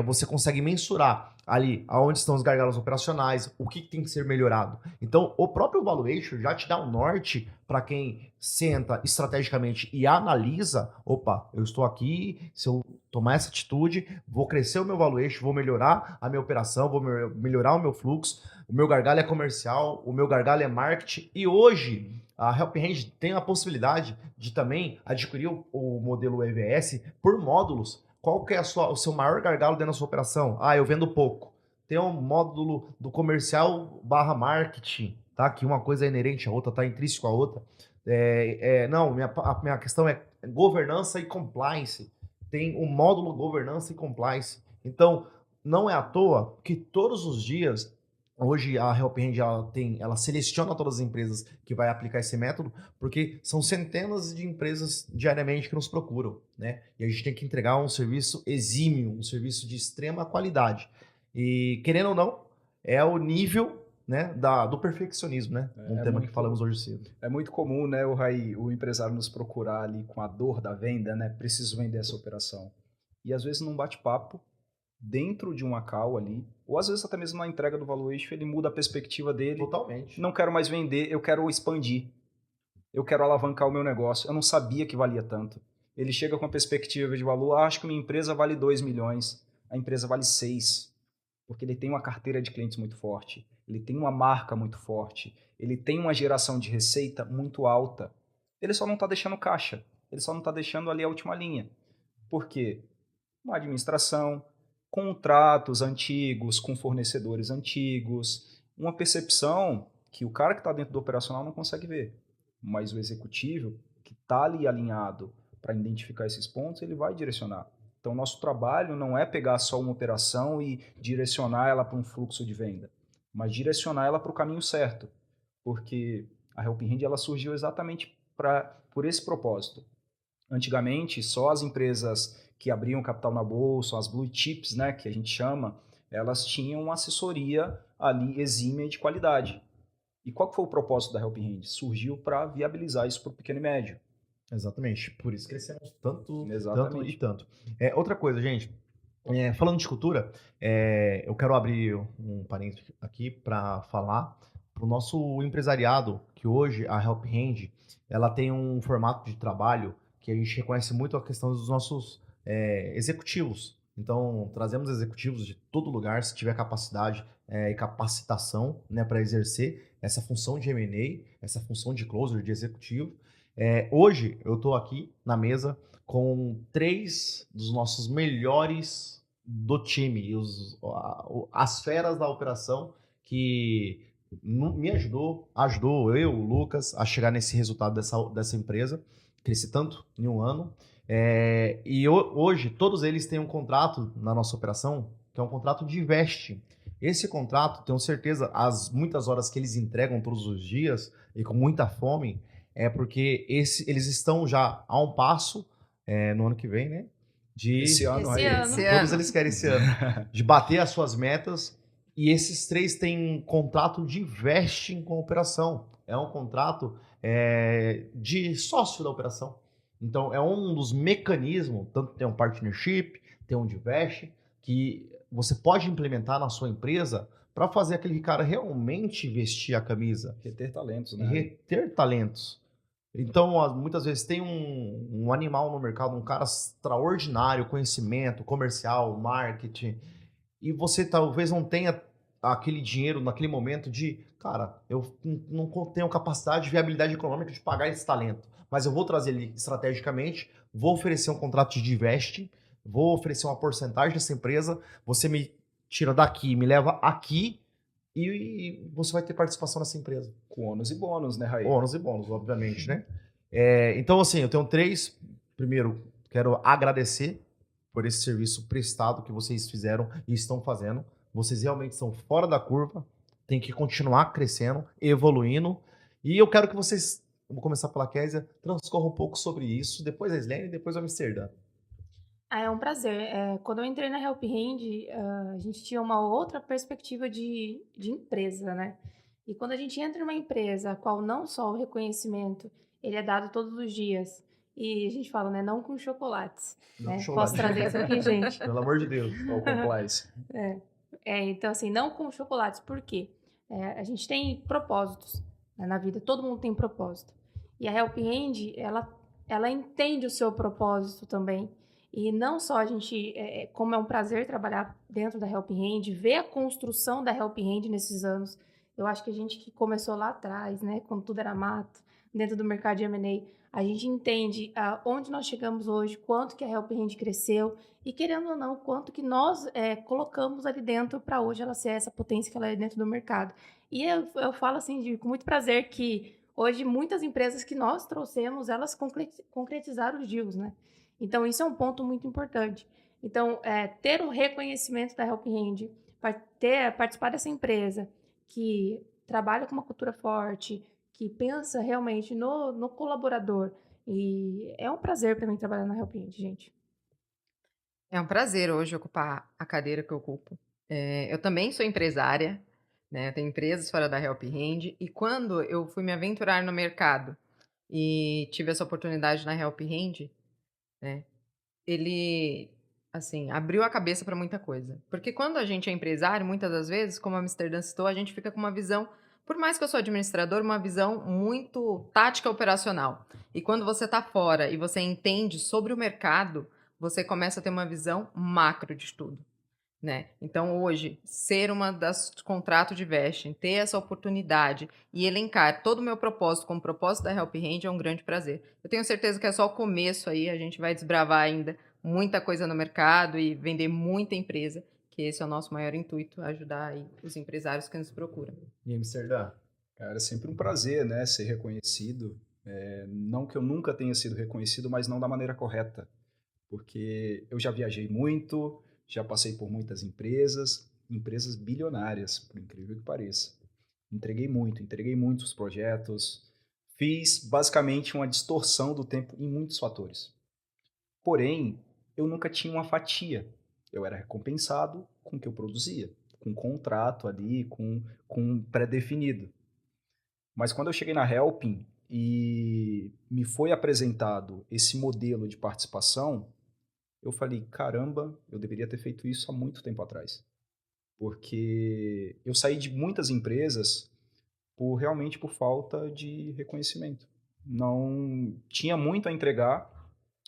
você consegue mensurar ali aonde estão os gargalos operacionais, o que tem que ser melhorado. Então, o próprio valuation já te dá um norte para quem senta estrategicamente e analisa, opa, eu estou aqui, se eu tomar essa atitude, vou crescer o meu valuation, vou melhorar a minha operação, vou melhorar o meu fluxo, o meu gargalo é comercial, o meu gargalo é marketing, e hoje a Helping Hand tem a possibilidade de também adquirir o modelo EVS por módulos. Qual que é o seu maior gargalo dentro da sua operação? Eu vendo pouco. Tem um módulo do comercial / marketing, tá? Que uma coisa é inerente à outra, tá intrínseco à outra. Não, a minha questão é governança e compliance. Tem um módulo governança e compliance. Então, não é à toa que todos os dias hoje a Helping Hand ela seleciona todas as empresas que vai aplicar esse método, porque são centenas de empresas diariamente que nos procuram, né? E a gente tem que entregar um serviço exímio, um serviço de extrema qualidade. E querendo ou não, é o nível, né, do perfeccionismo, né? Um tema que falamos hoje cedo. É muito comum, né, o empresário nos procurar ali com a dor da venda, né? Preciso vender essa operação. E às vezes num bate-papo, dentro de uma call ali, ou às vezes até mesmo na entrega do valuation, ele muda a perspectiva dele. Totalmente. Não quero mais vender, eu quero expandir. Eu quero alavancar o meu negócio. Eu não sabia que valia tanto. Ele chega com a perspectiva de valor, acho que minha empresa vale 2 milhões, a empresa vale 6, porque ele tem uma carteira de clientes muito forte, ele tem uma marca muito forte, ele tem uma geração de receita muito alta. Ele só não está deixando caixa, ele só não está deixando ali a última linha. Por quê? Uma administração, contratos antigos com fornecedores antigos, uma percepção que o cara que está dentro do operacional não consegue ver. Mas o executivo, que está ali alinhado para identificar esses pontos, ele vai direcionar. Então, nosso trabalho não é pegar só uma operação e direcionar ela para um fluxo de venda, mas direcionar ela para o caminho certo. Porque a Helping Hand ela surgiu exatamente por esse propósito. Antigamente, só as empresas que abriam capital na bolsa, as blue chips, né, que a gente chama, elas tinham uma assessoria ali exímia de qualidade. E qual foi o propósito da Helping Hand? Surgiu para viabilizar isso para o pequeno e médio. Exatamente. Por isso crescemos tanto, tanto e Exatamente. tanto. Outra coisa, gente. Falando de cultura, eu quero abrir um parênteses aqui para falar para o nosso empresariado, que hoje a Help Hand, ela tem um formato de trabalho que a gente reconhece muito a questão dos nossos executivos. Então, trazemos executivos de todo lugar, se tiver capacidade e capacitação, né, para exercer essa função de M&A, essa função de closer, de executivo. Hoje, eu estou aqui na mesa com 3 dos nossos melhores do time, as feras da operação que me ajudou eu, o Lucas, a chegar nesse resultado dessa empresa. Cresci tanto em um ano. Hoje, todos eles têm um contrato na nossa operação, que é um contrato de veste. Esse contrato, tenho certeza, as muitas horas que eles entregam todos os dias e com muita fome, é porque eles estão já a um passo no ano que vem, né? Esse ano Esse aí. ano. Todos eles querem esse ano. De bater as suas metas. E esses 3 têm um contrato de vesting com a operação. É um contrato de sócio da operação. Então, é um dos mecanismos, tanto tem um partnership, tem um de vesting, que você pode implementar na sua empresa para fazer aquele cara realmente vestir a camisa. Reter talentos, E né? reter talentos. Então, muitas vezes tem um animal no mercado, um cara extraordinário, conhecimento, comercial, marketing, e você talvez não tenha aquele dinheiro naquele momento de, cara, eu não tenho capacidade, viabilidade econômica de pagar esse talento, mas eu vou trazer ele estrategicamente, vou oferecer um contrato de vesting, vou oferecer uma porcentagem dessa empresa, você me tira daqui, me leva aqui, e você vai ter participação nessa empresa. Com ônus e bônus, né, Raí? Ônus e bônus, obviamente, né? Então, assim, eu tenho 3. Primeiro, quero agradecer por esse serviço prestado que vocês fizeram e estão fazendo. Vocês realmente são fora da curva, tem que continuar crescendo, evoluindo. E eu quero que vocês, vou começar pela Kézia, transcorram um pouco sobre isso, depois a Islene e depois a Amsterdã. É um prazer. Quando eu entrei na Help Hand, a gente tinha uma outra perspectiva de empresa, né? E quando a gente entra em uma empresa, a qual não só o reconhecimento, ele é dado todos os dias, e a gente fala, né, não com chocolates, Não né? chocolate. Posso trazer isso aqui, gente? Pelo amor de Deus. Qual o compliance? Então, assim, não com chocolates, por quê? A gente tem propósitos, né, na vida, todo mundo tem propósito. E a Help Hand, ela entende o seu propósito também. E não só a gente, como é um prazer trabalhar dentro da Help Hand, ver a construção da Help Hand nesses anos. Eu acho que a gente que começou lá atrás, né, quando tudo era mato, dentro do mercado de M&A, a gente entende onde nós chegamos hoje, quanto que a Help Hand cresceu e, querendo ou não, o quanto que nós colocamos ali dentro para hoje ela ser essa potência que ela é dentro do mercado. E eu falo assim, com muito prazer, que hoje muitas empresas que nós trouxemos, elas concretizaram os deals, né? Então, isso é um ponto muito importante. Então, ter o reconhecimento da Help Hand, participar dessa empresa que trabalha com uma cultura forte, que pensa realmente no colaborador. E é um prazer para mim trabalhar na Help Hand, gente. É um prazer hoje ocupar a cadeira que eu ocupo. Eu também sou empresária, né? Eu tenho empresas fora da Help Hand. E quando eu fui me aventurar no mercado e tive essa oportunidade na Help Hand, né? Ele, assim, abriu a cabeça para muita coisa. Porque quando a gente é empresário, muitas das vezes, como a Amsterdã citou, a gente fica com uma visão, por mais que eu sou administrador, uma visão muito tática operacional. E quando você está fora e você entende sobre o mercado, você começa a ter uma visão macro de tudo. Né? Então, hoje, ser uma das contratos de vesting, ter essa oportunidade e elencar todo o meu propósito como propósito da Help Hand é um grande prazer. Eu tenho certeza que é só o começo aí, a gente vai desbravar ainda muita coisa no mercado e vender muita empresa, que esse é o nosso maior intuito, ajudar aí os empresários que nos procuram. E Amsterdã? Cara, é sempre um prazer, né, ser reconhecido. Não que eu nunca tenha sido reconhecido, mas não da maneira correta. Porque eu já viajei muito, já passei por muitas empresas bilionárias, por incrível que pareça. Entreguei muitos projetos, fiz basicamente uma distorção do tempo em muitos fatores. Porém, eu nunca tinha uma fatia. Eu era recompensado com o que eu produzia, com um contrato ali, com um pré-definido. Mas quando eu cheguei na Helping, e me foi apresentado esse modelo de participação, eu falei, caramba, eu deveria ter feito isso há muito tempo atrás. Porque eu saí de muitas empresas realmente por falta de reconhecimento. Não tinha muito a entregar,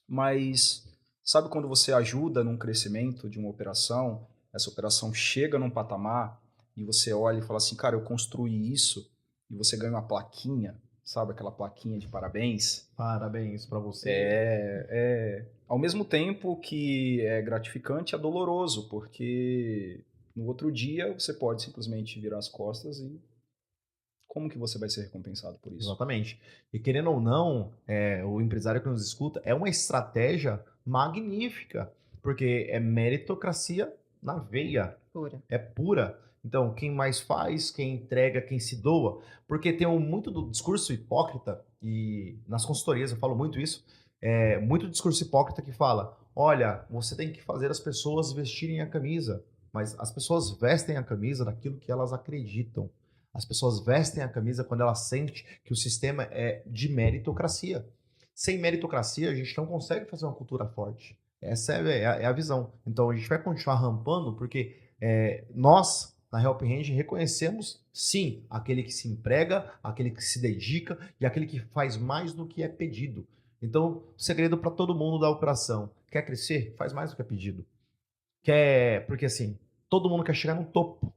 mas sabe quando você ajuda num crescimento de uma operação, essa operação chega num patamar e você olha e fala assim, cara, eu construí isso, e você ganha uma plaquinha, sabe aquela plaquinha de parabéns? Parabéns pra você. Ao mesmo tempo que é gratificante, é doloroso, porque no outro dia você pode simplesmente virar as costas e como que você vai ser recompensado por isso? Exatamente. E querendo ou não, o empresário que nos escuta é uma estratégia magnífica, porque é meritocracia na veia, Pura. é pura. Então, quem mais faz, quem entrega, quem se doa, porque tem muito do discurso hipócrita, e nas consultorias eu falo muito isso, muito discurso hipócrita que fala, olha, você tem que fazer as pessoas vestirem a camisa, mas as pessoas vestem a camisa daquilo que elas acreditam. As pessoas vestem a camisa quando elas sentem que o sistema é de meritocracia. Sem meritocracia, a gente não consegue fazer uma cultura forte. Essa é a visão. Então, a gente vai continuar rampando porque nós, na Help Hand, reconhecemos, sim, aquele que se emprega, aquele que se dedica e aquele que faz mais do que é pedido. Então, o segredo para todo mundo da operação. Quer crescer? Faz mais do que é pedido. Porque assim, todo mundo quer chegar no topo,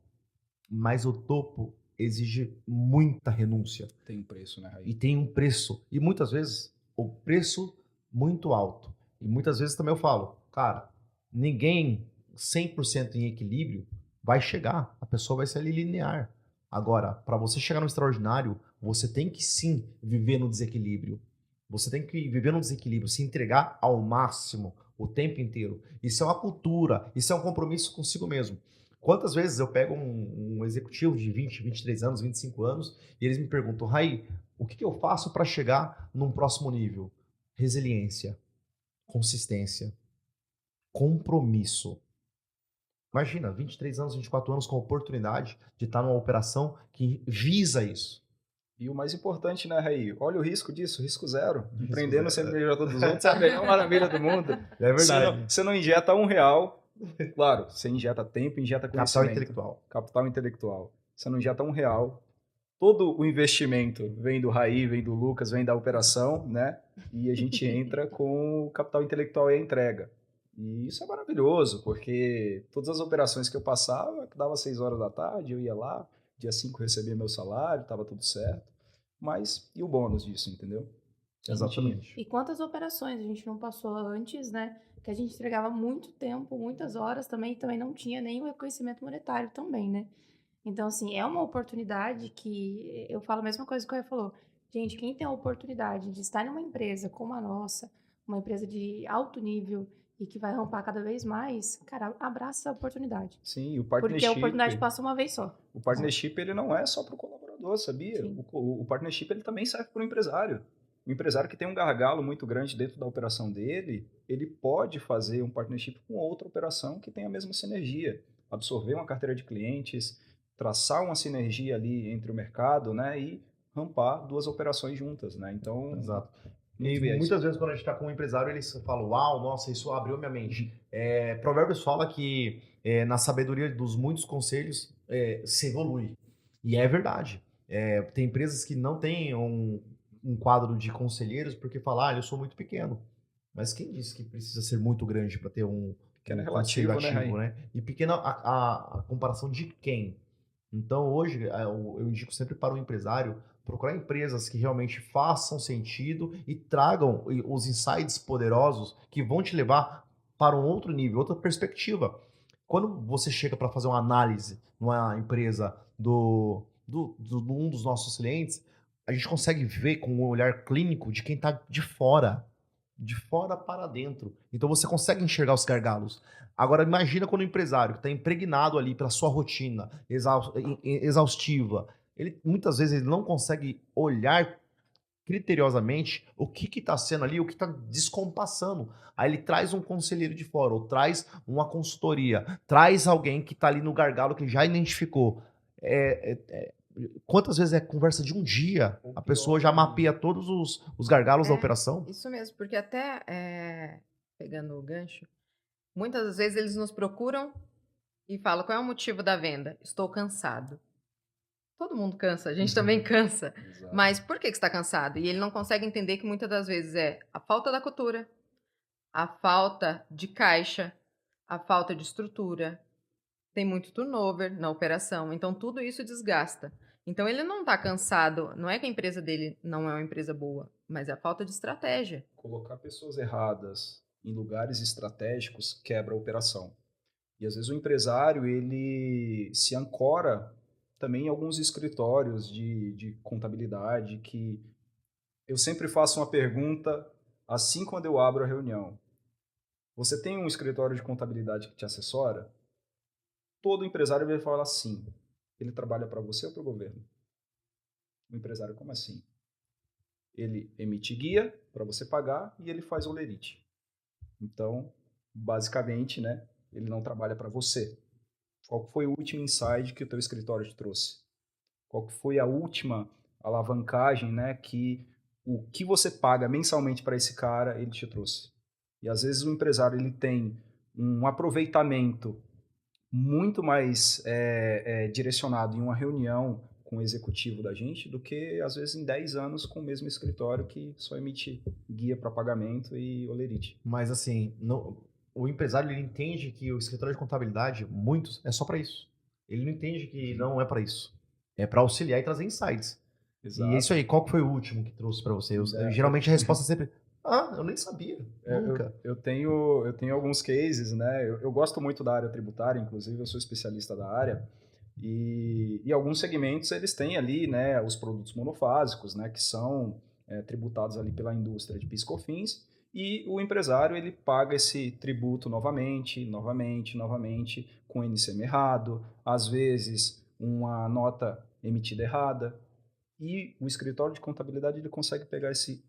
mas o topo exige muita renúncia. Tem um preço, né, Raí? E tem um preço. E muitas vezes, o preço muito alto. E muitas vezes também eu falo, cara, ninguém 100% em equilíbrio vai chegar. A pessoa vai ser ali linear. Agora, para você chegar no extraordinário, você tem que sim viver no desequilíbrio. Você tem que viver no desequilíbrio, se entregar ao máximo o tempo inteiro. Isso é uma cultura, isso é um compromisso consigo mesmo. Quantas vezes eu pego um executivo de 20, 23 anos, 25 anos, e eles me perguntam, Raí, o que eu faço para chegar num próximo nível? Resiliência, consistência, compromisso. Imagina, 23 anos, 24 anos com a oportunidade de estar numa operação que visa isso. E o mais importante, né, Raí? Olha o risco disso, risco zero. Empreendendo zero. sempre melhor dos outros é a melhor maravilha do mundo. É verdade. Você não injeta R$1, claro, você injeta tempo, injeta conhecimento. Capital intelectual. Capital intelectual. Você não injeta R$1. Todo o investimento vem do Raí, vem do Lucas, vem da operação, né? E a gente entra com o capital intelectual e a entrega. E isso é maravilhoso, porque todas as operações que eu passava, que dava 6 horas da tarde, eu ia lá, dia 5 recebia meu salário, estava tudo certo. Mas e o bônus disso, entendeu? Exatamente. E quantas operações a gente não passou antes, né? Que a gente entregava muito tempo, muitas horas também não tinha nem o reconhecimento monetário também, né? Então, assim, é uma oportunidade que eu falo a mesma coisa que o Caio falou. Gente, quem tem a oportunidade de estar numa empresa como a nossa, uma empresa de alto nível e que vai rampar cada vez mais, cara, abraça a oportunidade. Sim, o partnership... Porque a oportunidade passa uma vez só. O partnership, ele não é só para o colaborador, sabia? O partnership, ele também serve para o empresário. O empresário que tem um gargalo muito grande dentro da operação dele, ele pode fazer um partnership com outra operação que tem a mesma sinergia. Absorver uma carteira de clientes, traçar uma sinergia ali entre o mercado, né? E rampar duas operações juntas, né? Então... Exato. E muitas vezes quando a gente está com um empresário, eles falam, uau, nossa, isso abriu minha mente. Provérbios fala que na sabedoria dos muitos conselhos se evolui. E é verdade. Tem empresas que não têm um quadro de conselheiros porque falam, eu sou muito pequeno. Mas quem disse que precisa ser muito grande para ter um relativo, ativo, né? E pequeno a comparação de quem? Então hoje eu indico sempre para o empresário procurar empresas que realmente façam sentido e tragam os insights poderosos que vão te levar para um outro nível, outra perspectiva. Quando você chega para fazer uma análise numa empresa de um dos nossos clientes, a gente consegue ver com um olhar clínico de quem está de fora para dentro. Então você consegue enxergar os gargalos. Agora imagina quando o empresário que está impregnado ali pela sua rotina exaustiva, ele muitas vezes ele não consegue olhar criteriosamente o que está sendo ali, o que está descompassando. Aí ele traz um conselheiro de fora, ou traz uma consultoria, traz alguém que está ali no gargalo que já identificou. quantas vezes é conversa de um dia? Ou A pior, pessoa já né? mapeia todos os gargalos da É. operação? Isso mesmo, porque até pegando o gancho, muitas vezes eles nos procuram e falam: qual é o motivo da venda? Estou cansado. Todo mundo cansa, a gente também cansa. Exato. Mas por que você está cansado? E ele não consegue entender que muitas das vezes é a falta da cultura, a falta de caixa, a falta de estrutura. Tem muito turnover na operação, então tudo isso desgasta. Então ele não está cansado, não é que a empresa dele não é uma empresa boa, mas é a falta de estratégia. Colocar pessoas erradas em lugares estratégicos quebra a operação. E às vezes o empresário ele se ancora também em alguns escritórios de contabilidade que eu sempre faço uma pergunta assim quando eu abro a reunião. Você tem um escritório de contabilidade que te assessora? Todo empresário vai falar assim. Ele trabalha para você ou para o governo? O empresário, como assim? Ele emite guia para você pagar e ele faz olerite. Então, basicamente, né, ele não trabalha para você. Qual foi o último insight que o teu escritório te trouxe? Qual foi a última alavancagem, né, que o que você paga mensalmente para esse cara, ele te trouxe? E às vezes o empresário ele tem um aproveitamento muito mais direcionado em uma reunião com o executivo da gente do que, às vezes, em 10 anos com o mesmo escritório que só emite guia para pagamento e olerite. Mas assim, o empresário ele entende que o escritório de contabilidade, muitos, é só para isso. Ele não entende que não é para isso. É para auxiliar e trazer insights. Exato. E é isso aí, qual que foi o último que trouxe para você? Geralmente a resposta é sempre, eu nem sabia, nunca. Eu tenho alguns cases, né? Eu gosto muito da área tributária, inclusive eu sou especialista da área, e alguns segmentos eles têm ali, né, os produtos monofásicos, né, que são tributados ali pela indústria de PIS e COFINS, e o empresário ele paga esse tributo novamente, com NCM errado, às vezes uma nota emitida errada, e o escritório de contabilidade ele consegue pegar esse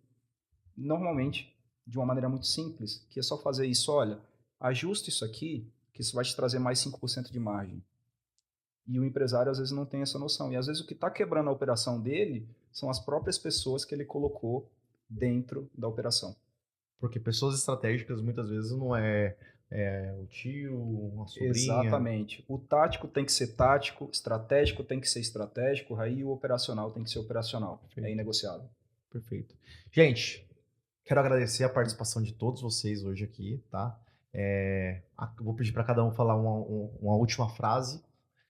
normalmente de uma maneira muito simples, que é só fazer isso, olha, ajusta isso aqui, que isso vai te trazer mais 5% de margem. E o empresário às vezes não tem essa noção. E às vezes o que está quebrando a operação dele são as próprias pessoas que ele colocou dentro da operação. Porque pessoas estratégicas muitas vezes não é o tio, uma sobrinha. Exatamente. O tático tem que ser tático, estratégico tem que ser estratégico, aí o operacional tem que ser operacional. Perfeito. É inegociável. Perfeito. Gente, quero agradecer a participação de todos vocês hoje aqui, tá? Vou pedir para cada um falar uma última frase,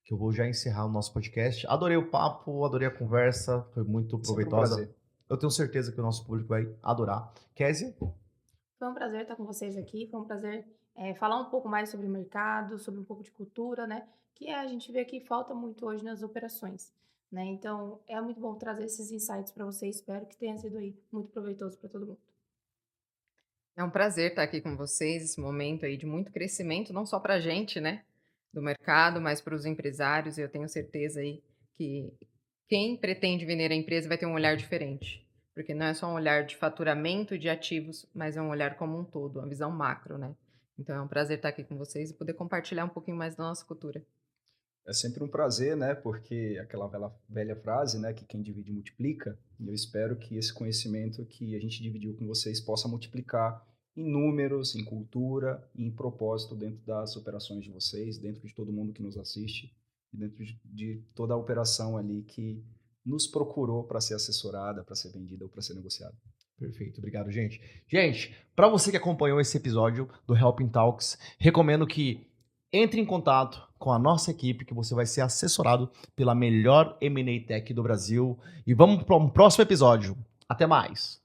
que eu vou já encerrar o nosso podcast. Adorei o papo, adorei a conversa, foi muito proveitosa. Sempre um prazer. Eu tenho certeza que o nosso público vai adorar. Kézia? Foi um prazer estar com vocês aqui, foi um prazer falar um pouco mais sobre o mercado, sobre um pouco de cultura, né? Que a gente vê que falta muito hoje nas operações, né? Então, é muito bom trazer esses insights para vocês, espero que tenha sido aí muito proveitoso para todo mundo. É um prazer estar aqui com vocês, esse momento aí de muito crescimento, não só para a gente, né, do mercado, mas para os empresários. E eu tenho certeza aí que quem pretende vender a empresa vai ter um olhar diferente, porque não é só um olhar de faturamento de ativos, mas é um olhar como um todo, uma visão macro, né? Então é um prazer estar aqui com vocês e poder compartilhar um pouquinho mais da nossa cultura. É sempre um prazer, né? Porque aquela velha frase, né? Que quem divide multiplica. E eu espero que esse conhecimento que a gente dividiu com vocês possa multiplicar em números, em cultura e em propósito dentro das operações de vocês, dentro de todo mundo que nos assiste e dentro de toda a operação ali que nos procurou para ser assessorada, para ser vendida ou para ser negociada. Perfeito, obrigado, gente. Gente, para você que acompanhou esse episódio do Helping Talks, recomendo que entre em contato com a nossa equipe, que você vai ser assessorado pela melhor M&A Tech do Brasil. E vamos para um próximo episódio. Até mais!